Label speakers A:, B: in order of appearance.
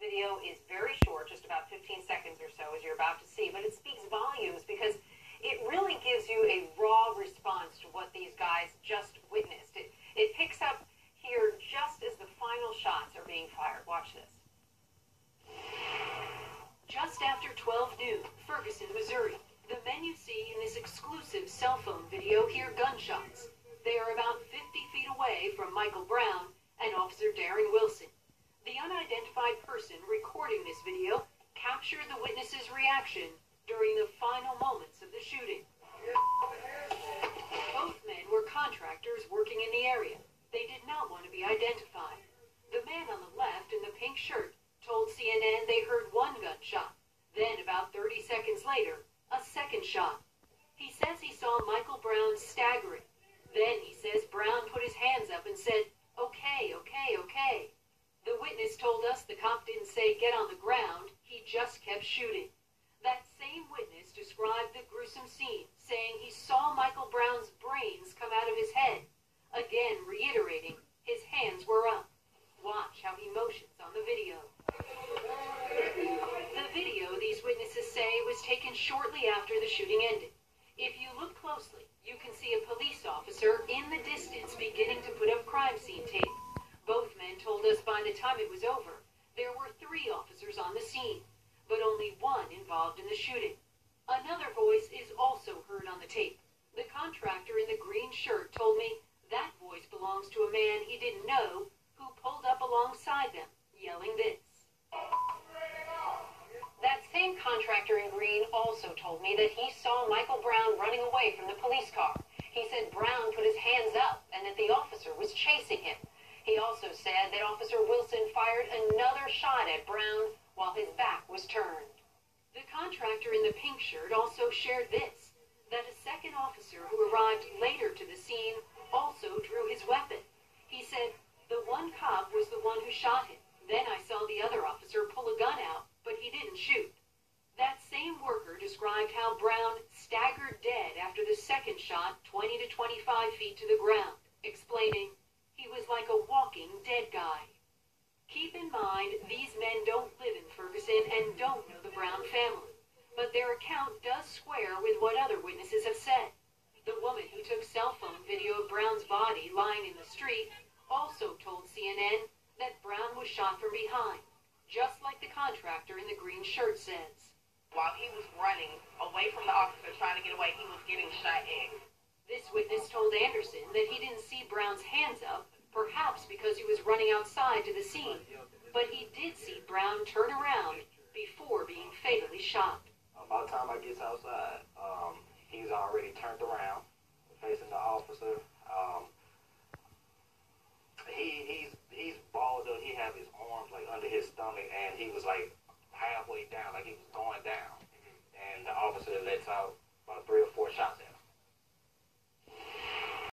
A: Video is very short, just about 15 seconds or so, as you're about to see, but it speaks volumes because it really gives you a raw response to what these guys just witnessed. It picks up here just as the final shots are being fired. Watch this. Just after 12 noon, Ferguson, Missouri. The men you see in this exclusive cell phone video hear gunshots. They are about 50 feet away from Michael Brown and Officer Darren Wilson. The unidentified person recording this video captured the witness's reaction during the final moments of the shooting. Both men were contractors working in the area. They did not want to be identified. The man on the left in the pink shirt told CNN they heard one gunshot. Then, about 30 seconds later, a second shot. He says he saw Michael Brown staggering. Then he says Brown put his hands up and said, "Okay, okay, okay." The witness told us the cop didn't say get on the ground, he just kept shooting. That same witness described the gruesome scene, saying he saw Michael Brown's brains come out of his head, again reiterating his hands were up. Watch how he motions on the video. The video, these witnesses say, was taken shortly after the shooting ended. If you look closely, you can see a police officer in the distance beginning to put up crime scene tape. Both men told us by the time it was over, there were 3 officers on the scene, but only 1 involved in the shooting. Another voice is also heard on the tape. The contractor in the green shirt told me that voice belongs to a man he didn't know who pulled up alongside them, yelling this. That same contractor in green also told me that he saw Michael Brown running away from the police car. He said Brown put his hands up and that the officer was chasing him. He also said that Officer Wilson fired another shot at Brown while his back was turned. The contractor in the pink shirt also shared this, that a second officer who arrived later to the scene also drew his weapon. He said, "The one cop was the one who shot him. Then I saw the other officer pull a gun out, but he didn't shoot." That same worker described how Brown staggered dead after the second shot 20 to 25 feet to the ground, explaining, "He was like a walking dead guy." Keep in mind, these men don't live in Ferguson and don't know the Brown family, but their account does square with what other witnesses have said. The woman who took cell phone video of Brown's body lying in the street also told CNN that Brown was shot from behind, just like the contractor in the green shirt says.
B: While he was running away from the officer trying to get away, he was getting shot at.
A: This witness told Anderson that he didn't see Brown's hands up, perhaps because he was running outside to the scene, but he did see Brown turn around before being fatally shot.
C: By the time I get outside, he's already turned around, facing the officer. He's balled up. He had his arms like under his stomach, and he was like